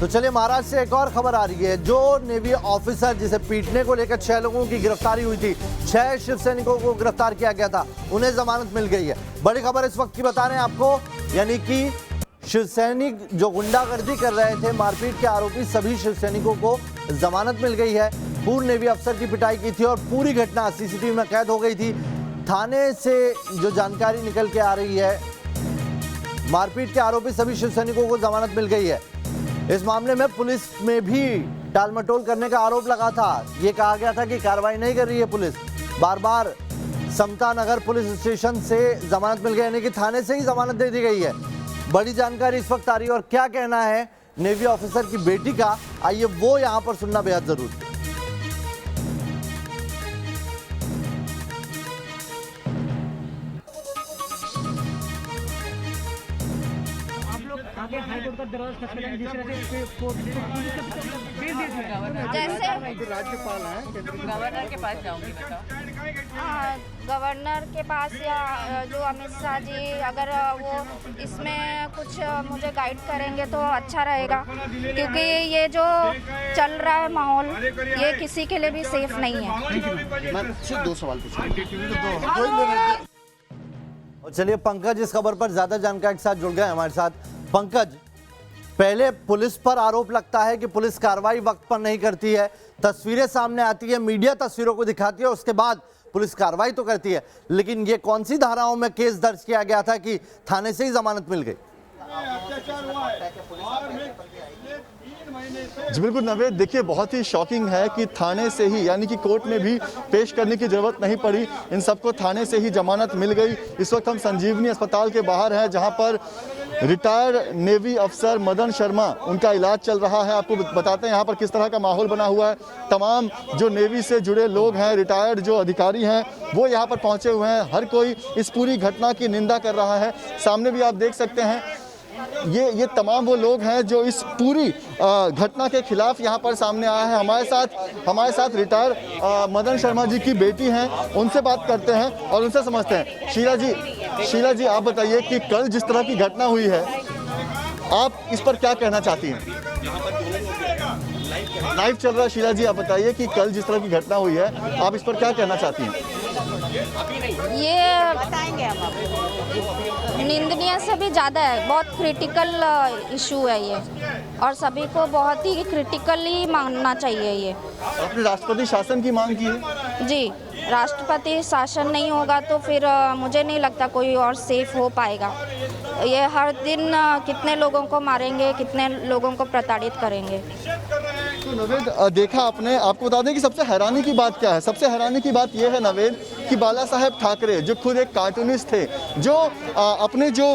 तो चलिए महाराष्ट्र से एक और खबर आ रही है। जो नेवी ऑफिसर जिसे पीटने को लेकर 6 लोगों की गिरफ्तारी हुई थी, 6 शिव सैनिकों को गिरफ्तार किया गया था, उन्हें जमानत मिल गई है। बड़ी खबर इस वक्त की बता रहे हैं आपको, यानी कि शिव सैनिक जो गुंडागर्दी कर रहे थे, मारपीट के आरोपी सभी शिव सैनिकों को जमानत मिल गई है। पूर्व नेवी अफसर की पिटाई की थी और पूरी घटना सीसीटीवी में कैद हो गई थी। थाने से जो जानकारी निकल के आ रही है, मारपीट के आरोपी सभी शिव सैनिकों को जमानत मिल गई है। इस मामले में पुलिस में भी टालमटोल करने का आरोप लगा था। ये कहा गया था कि कार्रवाई नहीं कर रही है पुलिस। बार बार समता नगर पुलिस स्टेशन से जमानत मिल गई, यानी कि थाने से ही जमानत दे दी गई है। बड़ी जानकारी इस वक्त आ रही है और क्या कहना है नेवी ऑफिसर की बेटी का, आइए वो यहां पर सुनना बेहद जरूरी है। जैसे राज्यपाल है, गवर्नर के पास जाऊंगी बताओ। गवर्नर के पास या जो अमित शाह जी, अगर वो इसमें कुछ मुझे गाइड करेंगे तो अच्छा रहेगा, क्योंकि ये जो चल रहा है माहौल, ये किसी के लिए भी सेफ नहीं है। मैं सिर्फ 2 सवाल पूछूंगा। और चलिए पंकज इस खबर पर ज्यादा जानकारी के साथ जुड़ गए हमारे साथ। पंकज, पहले पुलिस पर आरोप लगता है कि पुलिस कार्रवाई वक्त पर नहीं करती है, तस्वीरें सामने आती है, मीडिया तस्वीरों को दिखाती है, उसके बाद पुलिस कार्रवाई तो करती है, लेकिन ये कौन सी धाराओं में केस दर्ज किया गया था कि थाने से ही जमानत मिल गई? जी बिल्कुल नवेद, देखिए बहुत ही शॉकिंग है कि थाने से ही, यानी कि कोर्ट में भी पेश करने की जरूरत नहीं पड़ी, इन सबको थाने से ही जमानत मिल गई। इस वक्त हम संजीवनी अस्पताल के बाहर हैं, जहां पर रिटायर्ड नेवी अफसर मदन शर्मा, उनका इलाज चल रहा है। आपको बताते हैं यहाँ पर किस तरह का माहौल बना हुआ है। तमाम जो नेवी से जुड़े लोग हैं, रिटायर्ड जो अधिकारी हैं, वो यहाँ पर पहुँचे हुए हैं। हर कोई इस पूरी घटना की निंदा कर रहा है। सामने भी आप देख सकते हैं, ये तमाम वो लोग हैं जो इस पूरी घटना के खिलाफ यहाँ पर सामने आए हैं। हमारे साथ रिटायर मदन शर्मा जी की बेटी हैं, उनसे बात करते हैं और उनसे समझते हैं। शीला जी आप बताइए कि कल जिस तरह की घटना हुई है, आप इस पर क्या कहना चाहती हैं? लाइव चल रहा है। शीला जी आप बताइए कि कल जिस तरह की घटना हुई है, आप इस पर क्या कहना चाहती हैं? ये बताएंगे हम आपको, निंदनीय से भी ज़्यादा है, बहुत क्रिटिकल इशू है ये, और सभी को बहुत ही क्रिटिकली मानना चाहिए ये। आपने राष्ट्रपति शासन की मांग की है? जी, राष्ट्रपति शासन नहीं होगा तो फिर मुझे नहीं लगता कोई और सेफ हो पाएगा। ये हर दिन कितने लोगों को मारेंगे, कितने लोगों को प्रताड़ित करेंगे। तो नवेद, देखा आपने, आपको बता दें कि सबसे हैरानी की बात क्या है। सबसे हैरानी की बात यह है नवेद कि बाला साहेब ठाकरे जो खुद एक कार्टूनिस्ट थे, जो अपने जो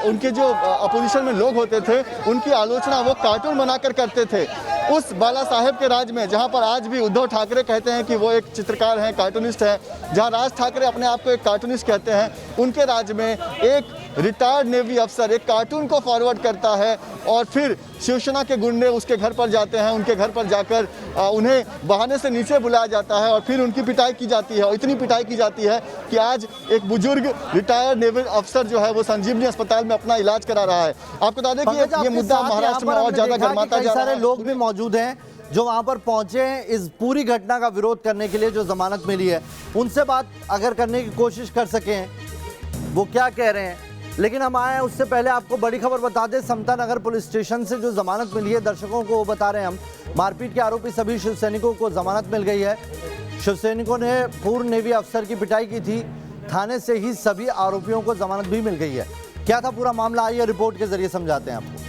उनके जो अपोजिशन में लोग होते थे, उनकी आलोचना वो कार्टून बनाकर करते थे। उस बाला साहेब के राज में, जहां पर आज भी उद्धव ठाकरे कहते हैं कि वो एक चित्रकार हैं, कार्टूनिस्ट हैं, जहां राज ठाकरे अपने आप को एक कार्टूनिस्ट कहते हैं, उनके राज में एक रिटायर्ड नेवी अफसर एक कार्टून को फॉरवर्ड करता है और फिर शिवसेना के गुंडे उसके घर पर जाते हैं। उनके घर पर जाकर उन्हें बहाने से नीचे बुलाया जाता है और फिर उनकी पिटाई की जाती है। और इतनी पिटाई की जाती है कि आज एक बुजुर्ग रिटायर्ड नेवी अफसर जो है वो संजीवनी अस्पताल में अपना इलाज करा रहा है। आपको बता दें कि ये मुद्दा महाराष्ट्र में और ज्यादा गर्माता जा रहा है। लोग भी मौजूद हैं जो वहां पर पहुंचे हैं इस पूरी घटना का विरोध करने के लिए, जो जमानत मिली है, उनसे बात अगर करने की कोशिश कर सकें वो क्या कह रहे हैं। लेकिन हम आए हैं उससे पहले आपको बड़ी खबर बता दें। समता नगर पुलिस स्टेशन से जो जमानत मिली है दर्शकों को, वो बता रहे हैं हम। मारपीट के आरोपी सभी शिव सैनिकों को जमानत मिल गई है। शिव सैनिकों ने पूर्व नेवी अफसर की पिटाई की थी, थाने से ही सभी आरोपियों को जमानत भी मिल गई है। क्या था पूरा मामला, आइए रिपोर्ट के जरिए समझाते हैं आपको।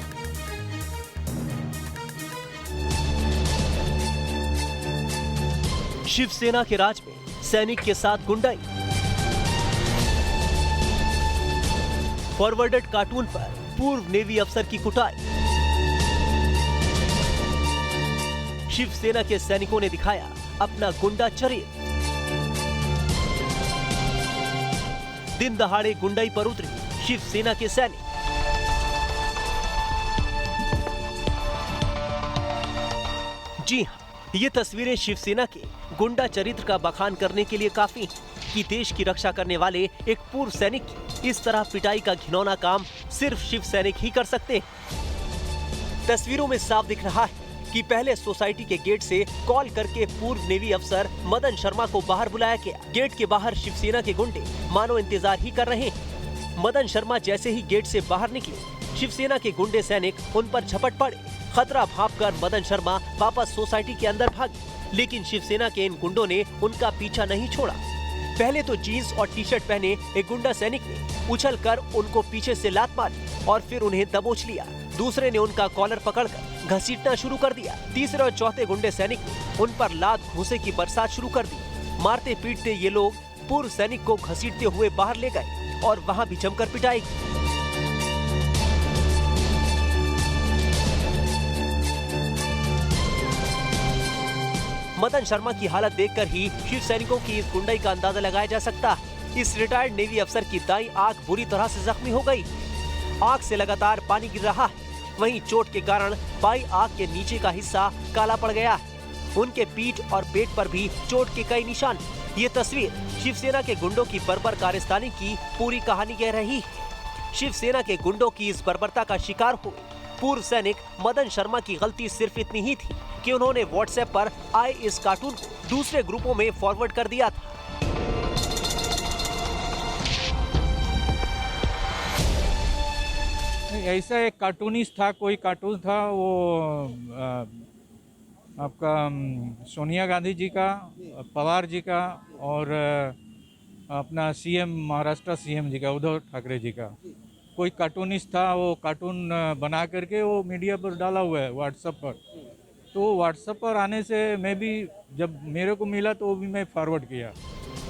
शिवसेना के राज में सैनिक के साथ गुंडाई, फॉरवर्डेड कार्टून पर पूर्व नेवी अफसर की कुटाई, शिवसेना के सैनिकों ने दिखाया अपना गुंडा चरित्र, दिन दहाड़े गुंडाई पर उतरे शिवसेना के सैनिक। जी हां, ये तस्वीरें शिवसेना के गुंडा चरित्र का बखान करने के लिए काफी हैं कि देश की रक्षा करने वाले एक पूर्व सैनिक की इस तरह पिटाई का घिनौना काम सिर्फ शिव सैनिक ही कर सकते हैं। तस्वीरों में साफ दिख रहा है कि पहले सोसाइटी के गेट से कॉल करके पूर्व नेवी अफसर मदन शर्मा को बाहर बुलाया गया। गेट के बाहर शिवसेना के गुंडे मानो इंतजार ही कर रहे हैं। मदन शर्मा जैसे ही गेट से बाहर निकले, शिवसेना के गुंडे सैनिक उन पर झपट पड़े। खतरा भांपकर मदन शर्मा वापस सोसाइटी के अंदर भागे, लेकिन शिवसेना के इन गुंडों ने उनका पीछा नहीं छोड़ा। पहले तो जीन्स और टी शर्ट पहने एक गुंडा सैनिक ने उछलकर उनको पीछे से लात मारी और फिर उन्हें दबोच लिया। दूसरे ने उनका कॉलर पकड़कर घसीटना शुरू कर दिया। तीसरे और चौथे गुंडे सैनिक ने उन पर लात घूंसे की बरसात शुरू कर दी। मारते पीटते ये लोग पूर्व सैनिक को घसीटते हुए बाहर ले गए और वहां भी जमकर पिटाई की। मदन शर्मा की हालत देखकर ही शिव सैनिकों की इस गुंडाई का अंदाजा लगाया जा सकता है। इस रिटायर्ड नेवी अफसर की दाईं आंख बुरी तरह से जख्मी हो गई। आंख से लगातार पानी गिर रहा है। वहीं चोट के कारण बाईं आंख के नीचे का हिस्सा काला पड़ गया है। उनके पीठ और पेट पर भी चोट के कई निशान। ये तस्वीर शिवसेना के गुंडों की बर्बर कारस्तानी की पूरी कहानी कह रही है। शिवसेना के गुंडों की इस बर्बरता का शिकार हुए पूर्व सैनिक मदन शर्मा की गलती सिर्फ इतनी ही थी कि उन्होंने व्हाट्सएप पर आए इस कार्टून को दूसरे ग्रुपों में फॉरवर्ड कर दिया था। ऐसा एक कार्टूनिस्ट था, कोई कार्टून था वो आपका सोनिया गांधी जी का, पवार जी का और अपना सीएम महाराष्ट्र सीएम जी का, उद्धव ठाकरे जी का। कोई कार्टूनिस्ट था, वो कार्टून बना करके वो मीडिया पर डाला हुआ है व्हाट्सएप पर। तो व्हाट्सएप पर आने से मैं भी जब मेरे को मिला तो वो भी मैं फॉरवर्ड किया।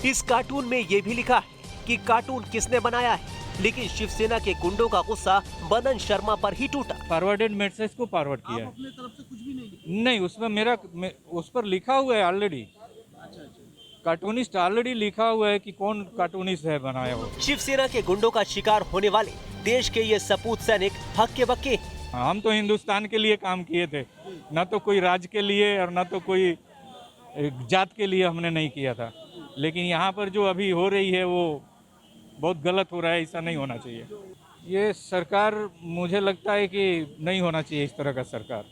इस कार्टून में ये भी लिखा है कि कार्टून किसने बनाया है, लेकिन शिवसेना के गुंडों का गुस्सा मदन शर्मा पर ही टूटा। फॉरवर्डेड मैसेज को फॉरवर्ड किया। अपने तरफ से कुछ भी नहीं? नहीं, उसमें उस पर लिखा हुआ है ऑलरेडी। कार्टूनिस्ट ऑलरेडी लिखा हुआ है कि कौन कार्टूनिस्ट है बनाया हुआ। शिवसेना के गुंडों का शिकार होने वाले देश के ये सपूत सैनिक हक्के बक्के। हम तो हिंदुस्तान के लिए काम किए थे, न तो कोई राज्य के लिए और न तो कोई जात के लिए हमने नहीं किया था। लेकिन यहाँ पर जो अभी हो रही है वो बहुत गलत हो रहा है, ऐसा नहीं होना चाहिए। ये सरकार मुझे लगता है कि नहीं होना चाहिए इस तरह का सरकार।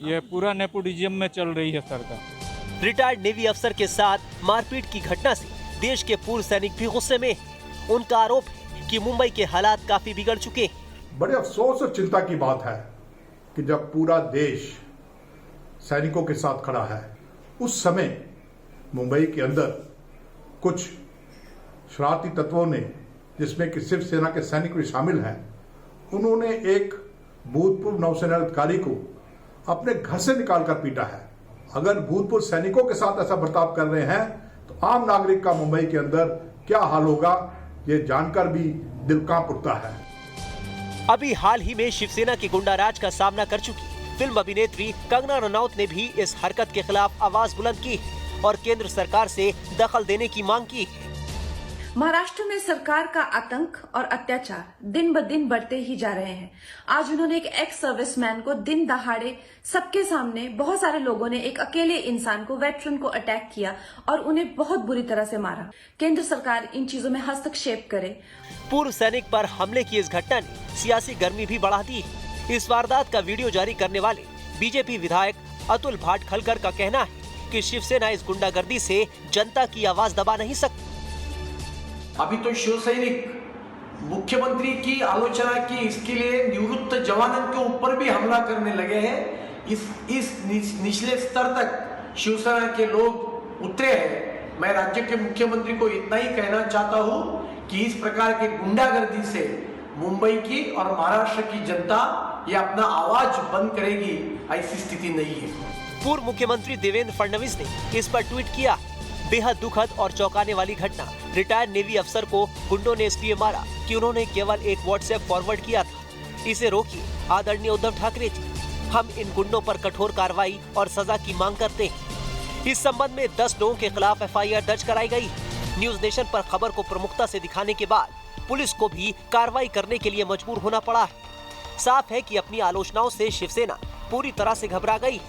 ये पूरा नेपोटिज्म में चल रही है सरकार। रिटायर्ड नेवी अफसर के साथ मारपीट की घटना से देश के पूर्व सैनिक भी गुस्से में। उनका आरोप है कि मुंबई के हालात काफी बिगड़ चुके हैं। बड़े अफसोस और चिंता की बात है कि जब पूरा देश सैनिकों के साथ खड़ा है, उस समय मुंबई के अंदर कुछ शरारती तत्वों ने, जिसमें कि शिवसेना के सैनिक भी शामिल हैं, उन्होंने एक भूतपूर्व नौसेना अधिकारी को अपने घर से निकालकर पीटा है। अगर भूतपूर्व सैनिकों के साथ ऐसा बर्ताव कर रहे हैं तो आम नागरिक का मुंबई के अंदर क्या हाल होगा, ये जानकर भी दिल कांप उठता है। अभी हाल ही में शिवसेना के गुंडा राज का सामना कर चुकी फिल्म अभिनेत्री कंगना रनौत ने भी इस हरकत के खिलाफ आवाज बुलंद की और केंद्र सरकार से दखल देने की मांग की। महाराष्ट्र में सरकार का आतंक और अत्याचार दिन ब दिन बढ़ते ही जा रहे हैं। आज उन्होंने एक एक्स सर्विसमैन को दिन दहाड़े सबके सामने बहुत सारे लोगों ने एक अकेले इंसान को, वेटरन को अटैक किया और उन्हें बहुत बुरी तरह से मारा। केंद्र सरकार इन चीजों में हस्तक्षेप करे। पूर्व सैनिक पर हमले की इस घटना ने सियासी गर्मी भी बढ़ा दी। इस वारदात का वीडियो जारी करने वाले बीजेपी विधायक अतुल भाटखलकर का कहना है कि शिवसेना इस गुंडागर्दी से जनता की आवाज दबा नहीं सकती। अभी तो शिवसैनिक मुख्यमंत्री की आलोचना की, इसके लिए निवृत्त जवानों के ऊपर भी हमला करने लगे हैं। इस निचले स्तर तक शिवसेना के लोग उतरे हैं। मैं राज्य के मुख्यमंत्री को इतना ही कहना चाहता हूं कि इस प्रकार के गुंडागर्दी से मुंबई की और महाराष्ट्र की जनता ये अपना आवाज बंद करेगी, ऐसी स्थिति नहीं है। पूर्व मुख्यमंत्री देवेंद्र फडणवीस ने इस पर ट्वीट किया, बेहद दुखद और चौंकाने वाली घटना। रिटायर्ड नेवी अफसर को गुंडों ने इसलिए मारा कि उन्होंने केवल एक व्हाट्सएप फॉरवर्ड किया था। इसे रोकिए आदरणीय उद्धव ठाकरे जी। हम इन गुंडों पर कठोर कार्रवाई और सजा की मांग करते हैं। इस संबंध में 10 लोगों के खिलाफ एफआईआर दर्ज कराई गई। न्यूज नेशन पर खबर को प्रमुखता से दिखाने के बाद पुलिस को भी कार्रवाई करने के लिए मजबूर होना पड़ा है। साफ है कि अपनी आलोचनाओं से शिवसेना पूरी तरह से घबरा गई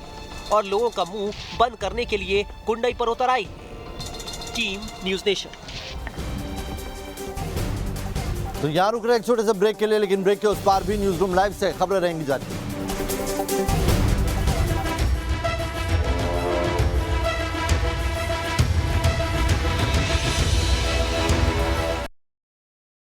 और लोगों का मुंह बंद करने के लिए गुंडाई पर उतर आई। Team news nation. तो यहाँ रुक रहे एक छोटे से ब्रेक के लिए, लेकिन ब्रेक के उस पार भी न्यूज रूम लाइव से खबरें रहेंगी जारी।